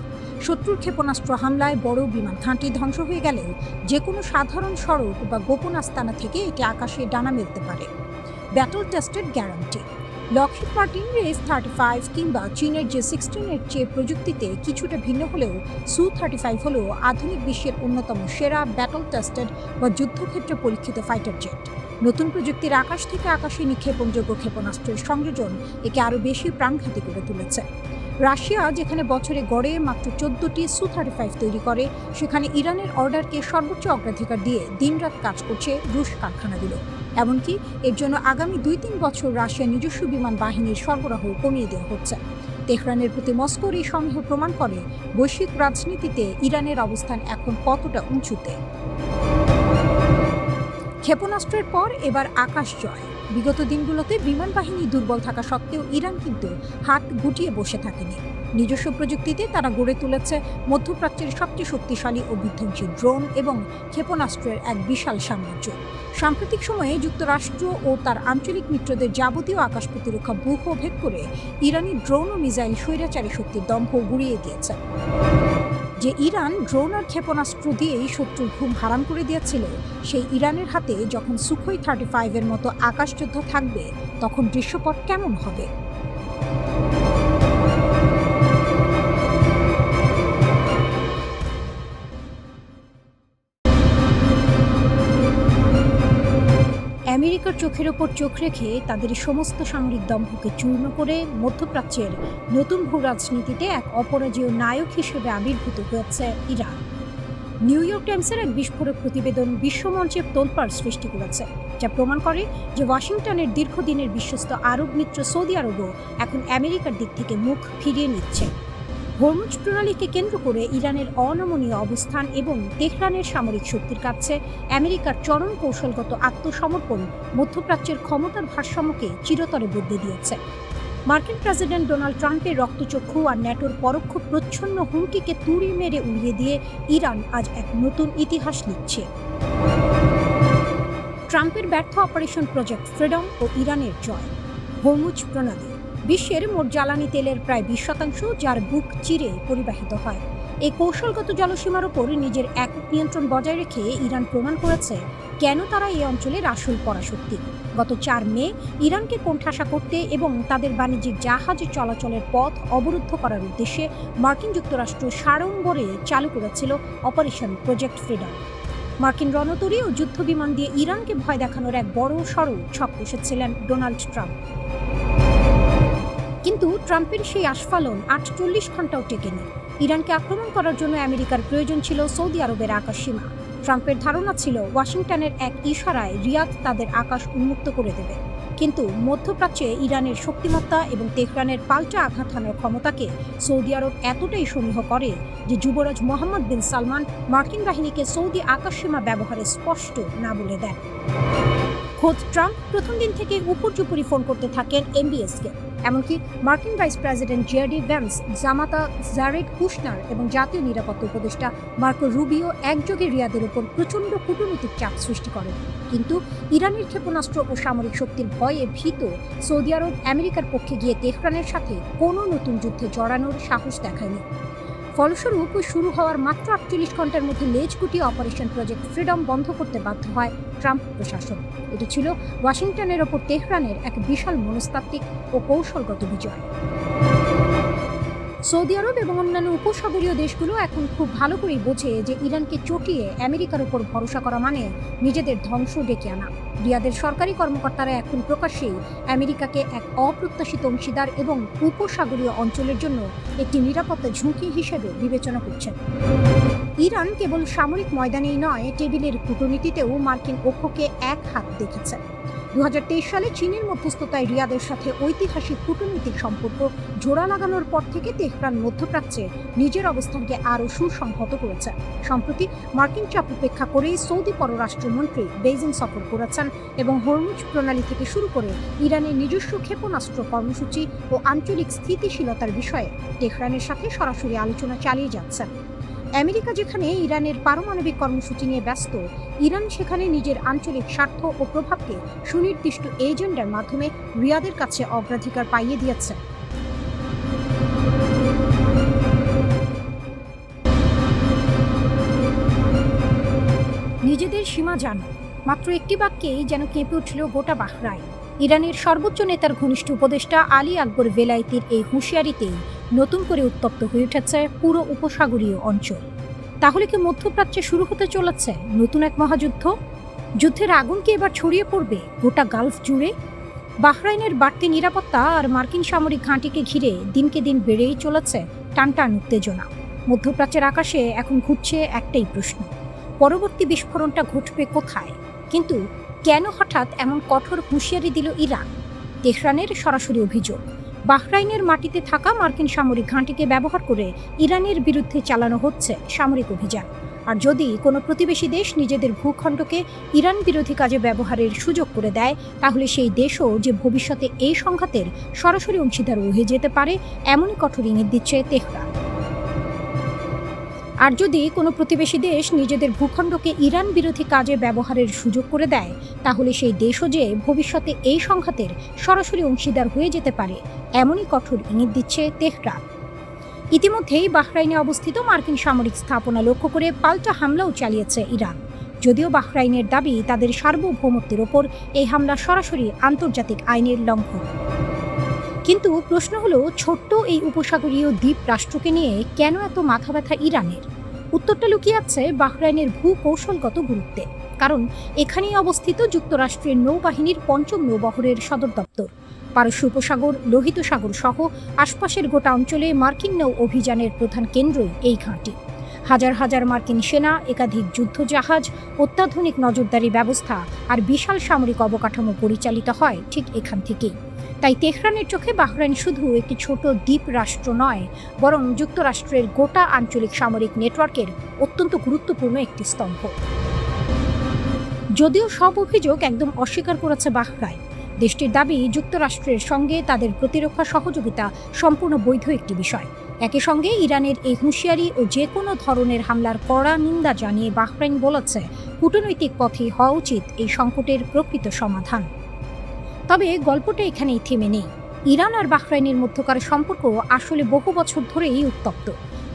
শত্রুর ক্ষেপণাস্ত্র হামলায় বড় বিমান ঘাঁটি ধ্বংস হয়ে গেলেও যে কোনো সাধারণ সড়ক বা গোপন আস্তানা থেকে এটি আকাশে ডানা মেলতে পারে। Battle tested guarantee. Lockheed Martin F-35 কিংবা চীনের J-16 এর চেয়ে প্রযুক্তিতে কিছুটা ভিন্ন হলেও সু-35 হল আধুনিক বিশ্বের অন্যতম সেরা ব্যাটল টেস্টেড বা যুদ্ধক্ষেত্রে পরীক্ষিত ফাইটার জেট। নতুন প্রযুক্তির আকাশ থেকে আকাশে নিক্ষেপণযোগ্য ক্ষেপণাস্ত্রের সংযোজন একে আরও বেশি প্রাণঘাতী করে তুলেছে। রাশিয়া যেখানে বছরে গড়ে মাত্র 14টি সু-35 তৈরি করে, সেখানে ইরানের অর্ডারকে সর্বোচ্চ অগ্রাধিকার দিয়ে দিনরাত কাজ করছে রুশ কারখানাগুলো। এমনকি এর জন্য আগামী 2-3 বছর রাশিয়ার নিজস্ব বিমান বাহিনীর সরবরাহ কমিয়ে দেওয়া হচ্ছে। তেহরানের প্রতি মস্কোর এই সন্দেহ প্রমাণ করে বৈশ্বিক রাজনীতিতে ইরানের অবস্থান এখন কতটা উঁচুতে। ক্ষেপণাস্ত্রের পর এবার আকাশ জয়। বিগত দিনগুলোতে বিমান বাহিনী দুর্বল থাকা সত্ত্বেও ইরান কিন্তু হাত গুটিয়ে বসে থাকেনি। নিজস্ব প্রযুক্তিতে তারা গড়ে তুলেছে মধ্যপ্রাচ্যের সবচেয়ে শক্তিশালী ও বিধ্বংসী ড্রোন এবং ক্ষেপণাস্ত্রের এক বিশাল সাম্রাজ্য। সাম্প্রতিক সময়ে যুক্তরাষ্ট্র ও তার আঞ্চলিক মিত্রদের যাবতীয় আকাশ প্রতিরক্ষা ব্যূহ ভেদ করে ইরানি ড্রোন ও মিসাইল স্বৈরাচারী শক্তির দম্ভ গুড়িয়ে দিয়েছে। যে ইরান ড্রোন আর ক্ষেপণাস্ত্র দিয়েই শত্রুর ঘুম হারাম করে দিয়েছিল, সেই ইরানের হাতে যখন সুখোই 35 মতো আকাশযোদ্ধা থাকবে, তখন দৃশ্যপট কেমন হবে? আমেরিকার চোখের ওপর চোখ রেখে তাদের সমস্ত সামরিক দম্ভকে চূর্ণ করে মধ্যপ্রাচ্যের নতুন ভূ রাজনীতিতে এক অপরাজেয় নায়ক হিসেবে আবির্ভূত হয়েছে ইরান। নিউ ইয়র্ক টাইমসের এক বিস্ফোরক প্রতিবেদন বিশ্বমঞ্চে তোলপাড় সৃষ্টি করেছে, যা প্রমাণ করে যে ওয়াশিংটনের দীর্ঘদিনের বিশ্বস্ত আরব মিত্র সৌদি আরবও এখন আমেরিকার দিক থেকে মুখ ফিরিয়ে নিচ্ছে। হরমুজ প্রণালীকে কেন্দ্র করে ইরানের অনমনীয় অবস্থান এবং তেহরানের সামরিক শক্তির কাছে আমেরিকার চরম কৌশলগত আত্মসমর্পণ মধ্যপ্রাচ্যের ক্ষমতার ভারসাম্যকে চিরতরে বদলে দিয়েছে। মার্কিন প্রেসিডেন্ট ডোনাল্ড ট্রাম্পের রক্তচক্ষু আর ন্যাটোর পরোক্ষ প্রচ্ছন্ন হুমকিকে তুড়ি মেরে উড়িয়ে দিয়ে ইরান আজ এক নতুন ইতিহাস লিখছে। ট্রাম্পের ব্যর্থ অপারেশন প্রজেক্ট ফ্রিডম ও ইরানের জয়। হরমুজ প্রণালী বিশ্বের মোট জ্বালানি তেলের প্রায় 20%, যার বুক চিরে পরিবাহিত হয়। এই কৌশলগত জলসীমার ওপর নিজের একক নিয়ন্ত্রণ বজায় রেখে ইরান প্রমাণ করেছে কেন তারা এই অঞ্চলের আসল পরাশক্তি। গত 4 মে ইরানকে কোণঠাসা করতে এবং তাদের বাণিজ্যিক জাহাজ চলাচলের পথ অবরুদ্ধ করার উদ্দেশ্যে মার্কিন যুক্তরাষ্ট্র সাড়ম্বরে চালু করেছিল অপারেশন প্রজেক্ট ফ্রিডম। মার্কিন রণতরী ও যুদ্ধবিমান দিয়ে ইরানকে ভয় দেখানোর এক বড় সড় ছক কষেছিলেন ডোনাল্ড ট্রাম্প। কিন্তু ট্রাম্পের সেই আস্ফালন 48 ঘন্টাও টেকেনি। ইরানকে আক্রমণ করার জন্য আমেরিকার প্রয়োজন ছিল সৌদি আরবের আকাশসীমা। ট্রাম্পের ধারণা ছিল ওয়াশিংটনের এক ইশারায় রিয়াদ তাদের আকাশ উন্মুক্ত করে দেবে। কিন্তু মধ্যপ্রাচ্যে ইরানের শক্তিমত্তা এবং তেহরানের পাল্টা আঘাত হানার ক্ষমতাকে সৌদি আরব এতটাই সমীহ করে যে যুবরাজ মোহাম্মদ বিন সালমান মার্কিন বাহিনীকে সৌদি আকাশসীমা ব্যবহারে স্পষ্ট না বলে দেন। খোদ ট্রাম্প প্রথম দিন থেকে উপর্যুপরি ফোন করতে থাকেন এমবিএসকে। এমনকি মার্কিন ভাইস প্রেসিডেন্ট জেডি ভ্যান্স, জামাতা জারেড কুশনার এবং জাতীয় নিরাপত্তা উপদেষ্টা মার্কো রুবিও একযোগে রিয়াদের উপর প্রচণ্ড কূটনৈতিক চাপ সৃষ্টি করেন। কিন্তু ইরানের ক্ষেপণাস্ত্র ও সামরিক শক্তির ভয়ে ভীত সৌদি আরব আমেরিকার পক্ষে গিয়ে তেহরানের সাথে কোনো নতুন যুদ্ধে জড়ানোর সাহস দেখায়নি। ফলস্বরূপ শুরু হওয়ার মাত্র 48 ঘন্টার মধ্যে লেজ গুটিয়ে অপারেশন প্রজেক্ট ফ্রিডম বন্ধ করতে বাধ্য হয় ট্রাম্প প্রশাসন। এটি ছিল ওয়াশিংটনের ওপর তেহরানের এক বিশাল মনস্তাত্ত্বিক ও কৌশলগত বিজয়। সৌদি আরব এবং অন্যান্য উপসাগরীয় দেশগুলো এখন খুব ভালো করেই বোঝে যে ইরানকে চটিয়ে আমেরিকার উপর ভরসা করা মানে নিজেদের ধ্বংস ডেকে আনা। রিয়াদের সরকারি কর্মকর্তারা এখন প্রকাশ্যেই আমেরিকাকে এক অপ্রত্যাশিত অংশীদার এবং উপসাগরীয় অঞ্চলের জন্য একটি নিরাপত্তা ঝুঁকি হিসেবে বিবেচনা করছেন। ইরান কেবল সামরিক ময়দানেই নয়, টেবিলের কূটনীতিতেও মার্কিন পক্ষকে এক হাত দেখেছে। 2023 সালে চীনের মধ্যস্থতায় রিয়াদের সাথে ঐতিহাসিক কূটনৈতিক সম্পর্ক জোড়া লাগানোর পর থেকে তেহরান মধ্যপ্রাচ্যে নিজের অবস্থানকে আরও সুসংহত করেছে। সম্প্রতি মার্কিন চাপ উপেক্ষা করেই সৌদি পররাষ্ট্রমন্ত্রী বেইজিং সফর করেছেন এবং হরমুজ প্রণালী থেকে শুরু করে ইরানের নিজস্ব ক্ষেপণাস্ত্র কর্মসূচি ও আঞ্চলিক স্থিতিশীলতার বিষয়ে তেহরানের সাথে সরাসরি আলোচনা চালিয়ে যাচ্ছেন। আমেরিকা যেখানে ইরানের পারমাণবিক কর্মসূচি নিয়ে ব্যস্ত, ইরান সেখানে নিজের আঞ্চলিক স্বার্থ ও প্রভাবকে সুনির্দিষ্ট এজেন্ডার মাধ্যমে রিয়াদের কাছে অগ্রাধিকার পাইয়ে দিয়েছে। নিজেদের সীমা জানো, মাত্র একটি বাক্যেই যেন কেঁপে উঠল গোটা বাহরাইন। ইরানের সর্বোচ্চ নেতার ঘনিষ্ঠ উপদেষ্টা আলী আকবর ভেলাইতির এই হুঁশিয়ারিতেই নতুন করে উত্তপ্ত হয়ে উঠেছে পুরো উপসাগরীয় অঞ্চল। তাহলে কি মধ্যপ্রাচ্যে শুরু হতে চলেছে নতুন এক মহাযুদ্ধ? যুদ্ধের আগুন কি এবার ছড়িয়ে পড়বে গোটা গালফ জুড়ে? বাহরাইনের বাড়তি নিরাপত্তা আর মার্কিন সামরিক ঘাঁটিকে ঘিরে দিনকে দিন বেড়েই চলেছে টানটান উত্তেজনা। মধ্যপ্রাচ্যের আকাশে এখন ঘুরছে একটাই প্রশ্ন, পরবর্তী বিস্ফোরণটা ঘটবে কোথায়? কিন্তু কেন হঠাৎ এমন কঠোর হুঁশিয়ারি দিল ইরান? তেহরানের সরাসরি অভিযোগ, বাহরাইনের মাটিতে থাকা মার্কিন সামরিক ঘাঁটিকে ব্যবহার করে ইরানের বিরুদ্ধে চালানো হচ্ছে সামরিক অভিযান। আর যদি কোনো প্রতিবেশী দেশ নিজেদের ভূখণ্ডকে ইরান বিরোধী কাজে ব্যবহারের সুযোগ করে দেয়, তাহলে সেই দেশও যে ভবিষ্যতে এই সংঘাতের সরাসরি অংশীদার হয়ে যেতে পারে, এমনই কঠোর ইঙ্গিত দিচ্ছে তেহরান। আর যদি কোনো প্রতিবেশী দেশ নিজেদের ভূখণ্ডকে ইরান বিরোধী কাজে ব্যবহারের সুযোগ করে দেয়, তাহলে সেই দেশও যে ভবিষ্যতে এই সংঘাতের সরাসরি অংশীদার হয়ে যেতে পারে, এমনই কঠোর ইঙ্গিত দিচ্ছে তেহরান। ইতিমধ্যেই বাহরাইনে অবস্থিত মার্কিন সামরিক স্থাপনা লক্ষ্য করে পাল্টা হামলাও চালিয়েছে ইরান। যদিও বাহরাইনের দাবি তাদের সার্বভৌমত্বের ওপর এই হামলা সরাসরি আন্তর্জাতিক আইনের লঙ্ঘন। কিন্তু প্রশ্ন হলো, ছোট্ট এই উপসাগরীয় দ্বীপ রাষ্ট্রকে নিয়ে কেন এত মাথা ব্যথা ইরানের? উত্তরটা লুকিয়ে আছে বাহরাইনের ভূকৌশলগত গুরুত্বে। কারণ এখানেই অবস্থিত যুক্তরাষ্ট্রের নৌবাহিনীর ৫ম নৌবহরের সদর দপ্তর। পারস্য উপসাগর, লোহিত সাগর সহ আশপাশের গোটা অঞ্চলে মার্কিন নৌ অভিযানের প্রধান কেন্দ্রই এই ঘাঁটি। হাজার হাজার মার্কিন সেনা, একাধিক যুদ্ধজাহাজ, অত্যাধুনিক নজরদারি ব্যবস্থা আর বিশাল সামরিক অবকাঠামো পরিচালিত হয় ঠিক এখান থেকেই। তাই তেহরানের চোখে বাহরাইন শুধু একটি ছোট দ্বীপ রাষ্ট্র নয়, বরং যুক্তরাষ্ট্রের গোটা আঞ্চলিক সামরিক নেটওয়ার্কের অত্যন্ত গুরুত্বপূর্ণ একটি স্তম্ভ। যদিও সব অভিযোগ একদম অস্বীকার করেছে বাহরাইন। দেশটির দাবি, যুক্তরাষ্ট্রের সঙ্গে তাদের প্রতিরক্ষা সহযোগিতা সম্পূর্ণ বৈধ একটি বিষয়। একই সঙ্গে ইরানের এই হুঁশিয়ারি ও যে কোনো ধরনের হামলার কড়া নিন্দা জানিয়ে বাহরাইন বলেছে, কূটনৈতিক পথেই হওয়া উচিত এই সংকটের প্রকৃত সমাধান। তবে গল্পটা এখানেই থেমে নেই। ইরান আর বাহরাইনের মধ্যকার সম্পর্ক আসলে বহু বছর ধরেই উত্তপ্ত।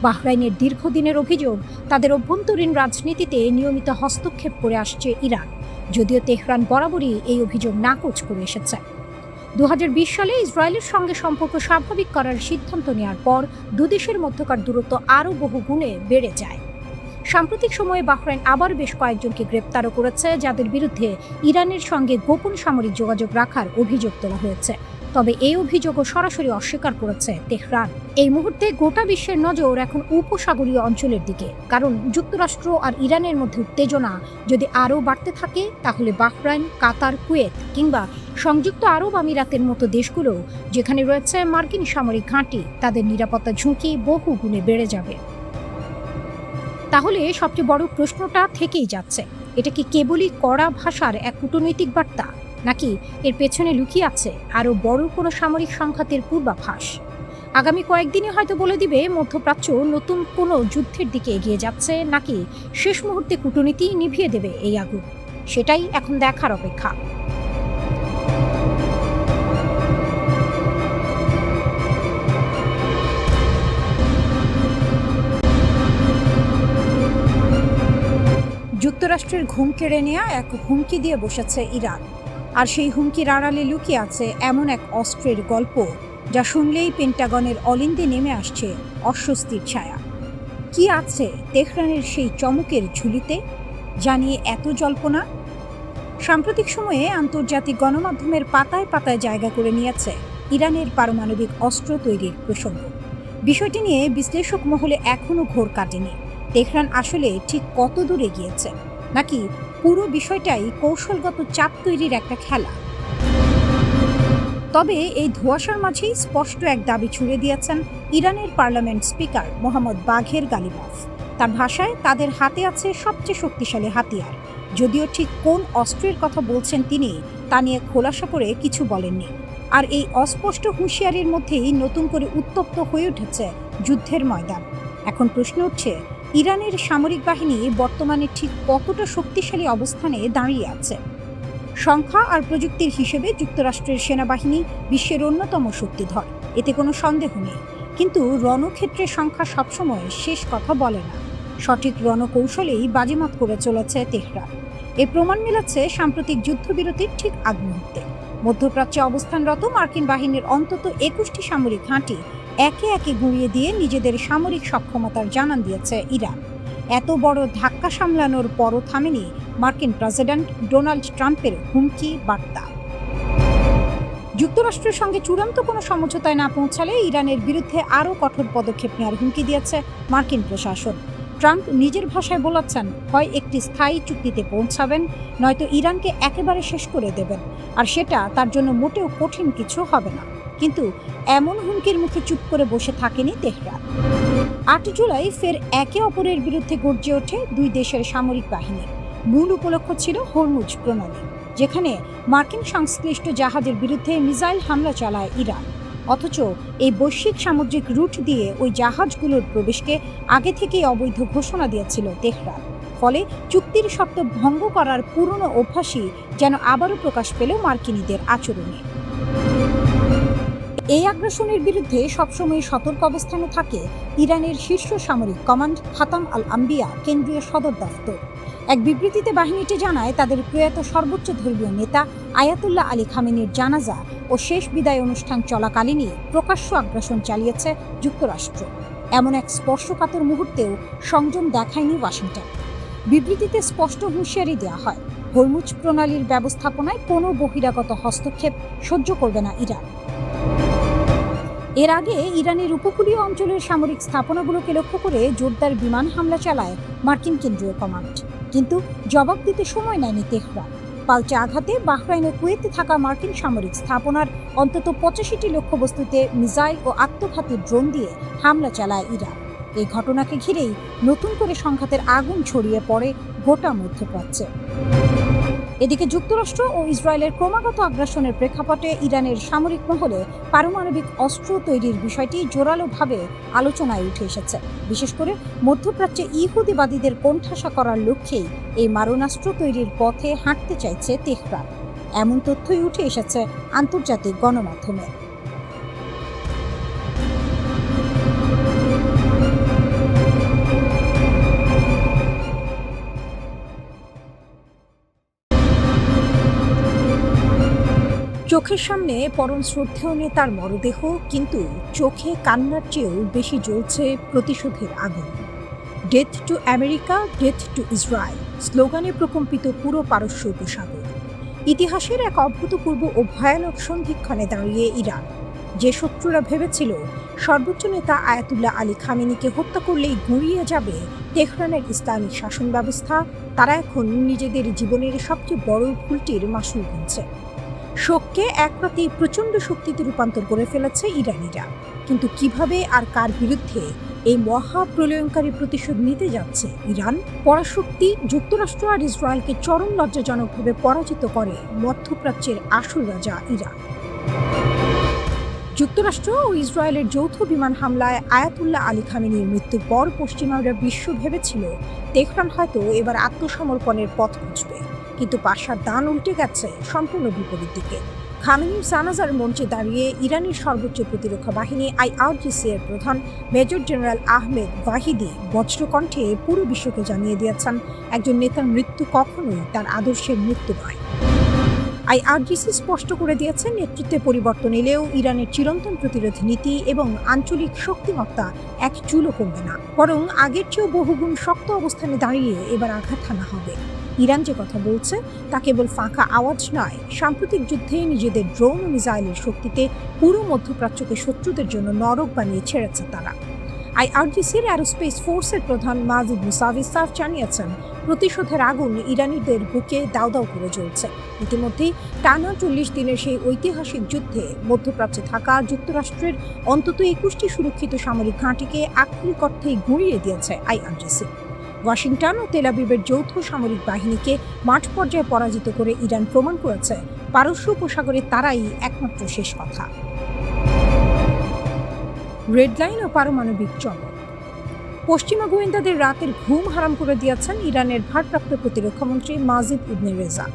বাহরাইনের দীর্ঘদিনের অভিযোগ, তাদের অভ্যন্তরীণ রাজনীতিতে নিয়মিত হস্তক্ষেপ করে আসছে ইরান। যদিও তেহরান বরাবরই এই অভিযোগ নাকচ করে এসেছে। ২০২০ সালে ইসরায়েলের সঙ্গে সম্পর্ক স্বাভাবিক করার সিদ্ধান্ত নেওয়ার পর দুদেশের মধ্যকার দূরত্ব আরও বহু গুণে বেড়ে যায়। সাম্প্রতিক সময়ে বাহরাইন আবার বেশ কয়েকজনকে গ্রেপ্তারও করেছে, যাদের বিরুদ্ধে ইরানের সঙ্গে গোপন সামরিক যোগাযোগ রাখার অভিযোগ তোলা হয়েছে। তবে এই অভিযোগও সরাসরি অস্বীকার করেছে তেহরান। এই মুহূর্তে গোটা বিশ্বের নজর এখন উপসাগরীয় অঞ্চলের দিকে। কারণ যুক্তরাষ্ট্র আর ইরানের মধ্যে উত্তেজনা যদি আরও বাড়তে থাকে, তাহলে বাহরাইন, কাতার, কুয়েত কিংবা সংযুক্ত আরব আমিরাতের মতো দেশগুলো, যেখানে রয়েছে মার্কিন সামরিক ঘাঁটি, তাদের নিরাপত্তা ঝুঁকি বহু গুণে বেড়ে যাবে। তাহলে সবচেয়ে বড় প্রশ্নটা থেকেই যাচ্ছে, এটা কি কেবলই কড়া ভাষার এক কূটনৈতিক বার্তা, নাকি এর পেছনে লুকিয়ে আছে আরও বড় কোনো সামরিক সংঘাতের পূর্বাভাস? আগামী কয়েকদিনে হয়তো বলে দিবে মধ্যপ্রাচ্য নতুন কোনো যুদ্ধের দিকে এগিয়ে যাচ্ছে, নাকি শেষ মুহূর্তে কূটনীতি নিভিয়ে দেবে এই আগুন। সেটাই এখন দেখার অপেক্ষা। যুক্তরাষ্ট্রের ঘুম কেড়ে নেওয়া এক হুমকি দিয়ে বসেছে ইরান। আর সেই হুমকির আড়ালে লুকিয়ে আছে এমন এক অস্ত্রের গল্প, যা শুনলেই পেন্টাগনের অলিন্দে নেমে আসছে অস্বস্তির ছায়া। কি আছে তেহরানের সেই চমকের ঝুলিতে, জানিয়ে এত জল্পনা? সাম্প্রতিক সময়ে আন্তর্জাতিক গণমাধ্যমের পাতায় পাতায় জায়গা করে নিয়েছে ইরানের পারমাণবিক অস্ত্র তৈরির প্রসঙ্গ। বিষয়টি নিয়ে বিশ্লেষক মহলে এখনও ঘোর কাটেনি। তেহরান আসলে ঠিক কত দূরে গিয়েছে, নাকি পুরো বিষয়টাই কৌশলগত চাপ তৈরির একটা খেলা? তবে এই ধোঁয়াশার মাঝেই স্পষ্ট এক দাবি ছুড়ে দিয়েছেন ইরানের পার্লামেন্ট স্পিকার মোহাম্মদ বাঘের গালিবাফ। তার ভাষায়, তাদের হাতে আছে সবচেয়ে শক্তিশালী হাতিয়ার। যদিও ঠিক কোন অস্ত্রের কথা বলছেন তিনি তা নিয়ে খোলাসা করে কিছু বলেননি। আর এই অস্পষ্ট হুঁশিয়ারির মধ্যেই নতুন করে উত্তপ্ত হয়ে উঠেছে যুদ্ধের ময়দান। এখন প্রশ্ন উঠছে, ইরানের সামরিক বাহিনী বর্তমানে ঠিক কতটা শক্তিশালী অবস্থানে দাঁড়িয়ে আছে? সংখ্যা আর প্রযুক্তির হিসেবে যুক্তরাষ্ট্রের সেনাবাহিনী বিশ্বের অন্যতম শক্তিধর, এতে কোনো সন্দেহ নেই। কিন্তু রণক্ষেত্রে সংখ্যা সবসময় শেষ কথা বলে না। সঠিক রণকৌশলেই বাজিমাত করে চলেছে তেহরান। এ প্রমাণ মেলাচ্ছে সাম্প্রতিক যুদ্ধবিরতির ঠিক আগ মুহূর্তে। মধ্যপ্রাচ্যে অবস্থানরত মার্কিন বাহিনীর অন্তত ২১টি সামরিক ঘাঁটি একে একে গুঁড়িয়ে দিয়ে নিজেদের সামরিক সক্ষমতার জানান দিয়েছে ইরান। এত বড় ধাক্কা সামলানোর পরও থামেনি মার্কিন প্রেসিডেন্ট ডোনাল্ড ট্রাম্পের হুমকি বার্তা। যুক্তরাষ্ট্রের সঙ্গে চূড়ান্ত কোনো সমঝোতায় না পৌঁছালে ইরানের বিরুদ্ধে আরও কঠোর পদক্ষেপ নেওয়ার হুমকি দিয়েছে মার্কিন প্রশাসন। ট্রাম্প নিজের ভাষায় বলেছেন, হয় একটি স্থায়ী চুক্তিতে পৌঁছাবেন, নয়তো ইরানকে একেবারে শেষ করে দেবেন, আর সেটা তার জন্য মোটেও কঠিন কিছু হবে না। কিন্তু এমন হুমকির মুখে চুপ করে বসে থাকেনি তেহরান। ৮ জুলাই ফের একে অপরের বিরুদ্ধে গর্জে ওঠে দুই দেশের সামরিক বাহিনী। মূল উপলক্ষ ছিল হরমুজ প্রণালী, যেখানে মার্কিন সংশ্লিষ্ট জাহাজের বিরুদ্ধে মিসাইল হামলা চালায় ইরান। অথচ এই বৈশ্বিক সামুদ্রিক রুট দিয়ে ওই জাহাজগুলোর প্রবেশকে আগে থেকেই অবৈধ ঘোষণা দিয়েছিল তেহরান। ফলে চুক্তির শর্ত ভঙ্গ করার পুরনো অভ্যাসই যেন আবারও প্রকাশ পেল মার্কিনীদের আচরণে। এই আগ্রাসনের বিরুদ্ধে সবসময় সতর্ক অবস্থানে থাকে ইরানের শীর্ষ সামরিক কমান্ড খাতাম আল আম্বিয়া কেন্দ্রীয় সদর দফতর। এক বিবৃতিতে বাহিনীটি জানায়, তাদের প্রয়াত সর্বোচ্চ ধর্মীয় নেতা আয়াতুল্লাহ আলী খামেনির জানাজা ও শেষ বিদায় অনুষ্ঠান চলাকালীনই প্রকাশ্য আগ্রাসন চালিয়েছে যুক্তরাষ্ট্র। এমন এক স্পর্শকাতর মুহূর্তেও সংযম দেখায়নি ওয়াশিংটন। বিবৃতিতে স্পষ্ট হুঁশিয়ারি দেওয়া হয়, হরমুজ প্রণালীর ব্যবস্থাপনায় কোনো বহিরাগত হস্তক্ষেপ সহ্য করবে না ইরান। এর আগে ইরানের উপকূলীয় অঞ্চলের সামরিক স্থাপনাগুলোকে লক্ষ্য করে জোরদার বিমান হামলা চালায় মার্কিন কেন্দ্রীয় কমান্ড। কিন্তু জবাব দিতে সময় নেয়নি তেহরান। পাল্টা আঘাতে বাহরাইন ও কুয়েতে থাকা মার্কিন সামরিক স্থাপনার অন্তত ৮৫টি লক্ষ্যবস্তুতে মিসাইল ও আত্মঘাতী ড্রোন দিয়ে হামলা চালায় ইরান। এই ঘটনাকে ঘিরেই নতুন করে সংঘাতের আগুন ছড়িয়ে পড়ে গোটা মধ্যপ্রাচ্যে। এদিকে যুক্তরাষ্ট্র ও ইসরায়েলের ক্রমাগত আগ্রাসনের প্রেক্ষাপটে ইরানের সামরিক মহলে পারমাণবিক অস্ত্র তৈরির বিষয়টি জোরালোভাবে আলোচনায় উঠে এসেছে। বিশেষ করে মধ্যপ্রাচ্যে ইহুদিবাদীদের কোণঠাসা করার লক্ষ্যেই এই মারণাস্ত্র তৈরির পথে হাঁটতে চাইছে তেহরান। এমন তথ্যই উঠে এসেছে আন্তর্জাতিক গণমাধ্যমে। চোখের সামনে পরম শ্রদ্ধেয় নেতার মরদেহ, কিন্তু চোখে কান্নার চেয়েও বেশি জ্বলছে প্রতিশোধের আগুন। Death to America, death two Israel স্লোগানে প্রকম্পিত পুরো পারস্য উপসাগর। ইতিহাসের এক অভূতপূর্ব ও ভয়ানক সন্ধিক্ষণে দাঁড়িয়ে ইরান। যে শত্রুরা ভেবেছিল সর্বোচ্চ নেতা আয়াতুল্লাহ আলী খামেনিকে হত্যা করলেই গুঁড়িয়ে যাবে তেহরানের ইসলামিক শাসন ব্যবস্থা, তারা এখন নিজেদের জীবনের সবচেয়ে বড় ভুলটির মাসুল গুনছে। শোককে এক রাতেই প্রচণ্ড শক্তিতে রূপান্তর করে ফেলেছে ইরানিরা। কিন্তু কিভাবে আর কার বিরুদ্ধে এই মহাপ্রলয়ঙ্কারী প্রতিশোধ নিতে যাচ্ছে ইরান? পরাশক্তি যুক্তরাষ্ট্র আর ইসরায়েলকে চরম লজ্জাজনকভাবে পরাজিত করে মধ্যপ্রাচ্যের আসল রাজা ইরান। যুক্তরাষ্ট্র ও ইসরায়েলের যৌথ বিমান হামলায় আয়াতুল্লাহ আলী খামেনির মৃত্যুর পর পশ্চিমারা বিশ্ব ভেবেছিল তেহরান হয়তো এবার আত্মসমর্পণের পথ খুঁজবে। কিন্তু পাশার দান উল্টে গেছে সম্পূর্ণ বিপরীত দিকে। খামেনির জানাজার মঞ্চে দাঁড়িয়ে ইরানের সর্বোচ্চ প্রতিরক্ষা বাহিনী IRGC এর প্রধান মেজর জেনারেল আহমেদ ওয়াহিদি বজ্রকণ্ঠে পুরো বিশ্বকে জানিয়ে দিয়েছেন, একজন নেতার মৃত্যু কখনোই তার আদর্শের মৃত্যু নয়। IRGC স্পষ্ট করে দিয়েছে, নেতৃত্বে পরিবর্তন এলেও ইরানের চিরন্তন প্রতিরোধ নীতি এবং আঞ্চলিক শক্তিমত্তা এক চুলও কমবে না, বরং আগের চেয়েও বহুগুণ শক্ত অবস্থানে দাঁড়িয়ে এবার আঘাত হানা হবে। ইরান যে কথা বলছে তা কেবল ফাঁকা আওয়াজ নয়। সাম্প্রতিক যুদ্ধে নিজেদের ড্রোন ও মিসাইলের শক্তিতে পুরো মধ্যপ্রাচ্যকে শত্রুদের জন্য নরক বানিয়ে ছেড়েছে তারা। IRGCর অ্যারোস্পেস ফোর্সের প্রধান মাজিদ মুসাভি সাফ জানিয়েছেন, প্রতিশোধের আগুন ইরানিদের বুকে দাউ দাউ করে জ্বলছে। ইতিমধ্যেই টানা 40 দিনের সেই ঐতিহাসিক যুদ্ধে মধ্যপ্রাচ্যে থাকা যুক্তরাষ্ট্রের অন্তত 21টি সুরক্ষিত সামরিক ঘাঁটিকে আক্ষরিক অর্থেই গুঁড়িয়ে দিয়েছে IRGC। ওয়াশিংটন ও তেল আবিবের যৌথ সামরিক বাহিনীকে মাঠ পর্যায়ে পরাজিত করে ইরান প্রমাণ করেছে পারস্য উপসাগরে তারাই একমাত্র শেষ কথা। রেড লাইন ও পারমাণবিক চমক। পশ্চিমা গোয়েন্দাদের রাতের ঘুম হারাম করে দিয়েছেন ইরানের ভারপ্রাপ্ত প্রতিরক্ষামন্ত্রী মাজিদ ইবনে রেজা।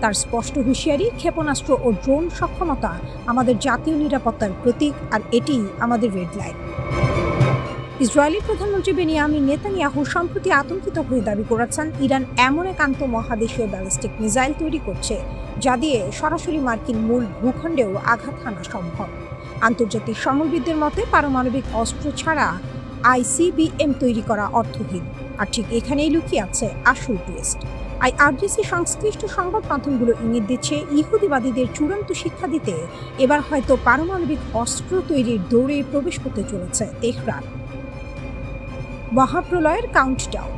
তার স্পষ্ট হুঁশিয়ারি, ক্ষেপণাস্ত্র ও ড্রোন সক্ষমতা আমাদের জাতীয় নিরাপত্তার প্রতীক, আর এটি আমাদের রেড লাইন। ইসরায়েলি প্রধানমন্ত্রী বেনিয়ামিন নেতানিয়াহু সম্প্রতি আতঙ্কিত হয়ে দাবি করেছেন, ইরান এমন এক আন্তঃমহাদেশীয় ব্যালিস্টিক মিসাইল তৈরি করছে যা দিয়ে সরাসরি মার্কিন মূল ভূখণ্ডেও আঘাত হানা সম্ভব। আন্তর্জাতিক সমরবিদদের মতে পারমাণবিক অস্ত্র ছাড়া আইসিবিএম তৈরি করা অর্থহীন। আর ঠিক এখানেই লুকিয়ে আছে আসল টুইস্ট। আইআরজিসি সংশ্লিষ্ট সংবাদ মাধ্যমগুলো ইঙ্গিত দিচ্ছে, ইহুদিবাদীদের চূড়ান্ত শিক্ষা দিতে এবার হয়তো পারমাণবিক অস্ত্র তৈরির দৌড়ে প্রবেশ করতে চলেছে তেহরান। মহাপ্রলয়ের কাউন্টডাউন।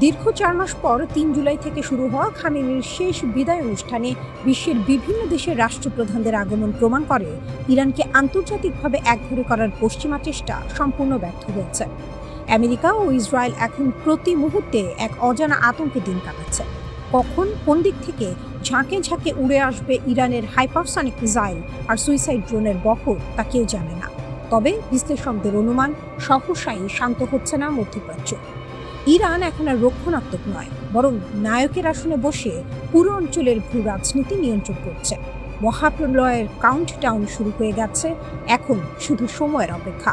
দীর্ঘ 4 মাস পর 3 জুলাই থেকে শুরু হওয়া খামেনির শেষ বিদায় অনুষ্ঠানে বিশ্বের বিভিন্ন দেশের রাষ্ট্রপ্রধানদের আগমন প্রমাণ করে ইরানকে আন্তর্জাতিকভাবে একঘরে করার পশ্চিমা চেষ্টা সম্পূর্ণ ব্যর্থ হয়েছে। আমেরিকা ও ইসরায়েল এখন প্রতি মুহূর্তে এক অজানা আতঙ্কে দিন কাটাচ্ছে। কখন কোন দিক থেকে ঝাঁকে ঝাঁকে উড়ে আসবে ইরানের হাইপারসনিক মিসাইল আর সুইসাইড ড্রোনের বহর, তা কেউ জানে না। তবে বিশ্লেষকদের অনুমান, সহসাই শান্ত হচ্ছে না মধ্যপ্রাচ্য। ইরান এখন আর রক্ষণাত্মক নয়, বরং নায়কের আসনে বসে পুরো অঞ্চলের ভূ রাজনীতি নিয়ন্ত্রণ করছে। মহাপ্রলয়ের কাউন্টডাউন শুরু হয়ে গেছে, এখন শুধু সময়ের অপেক্ষা।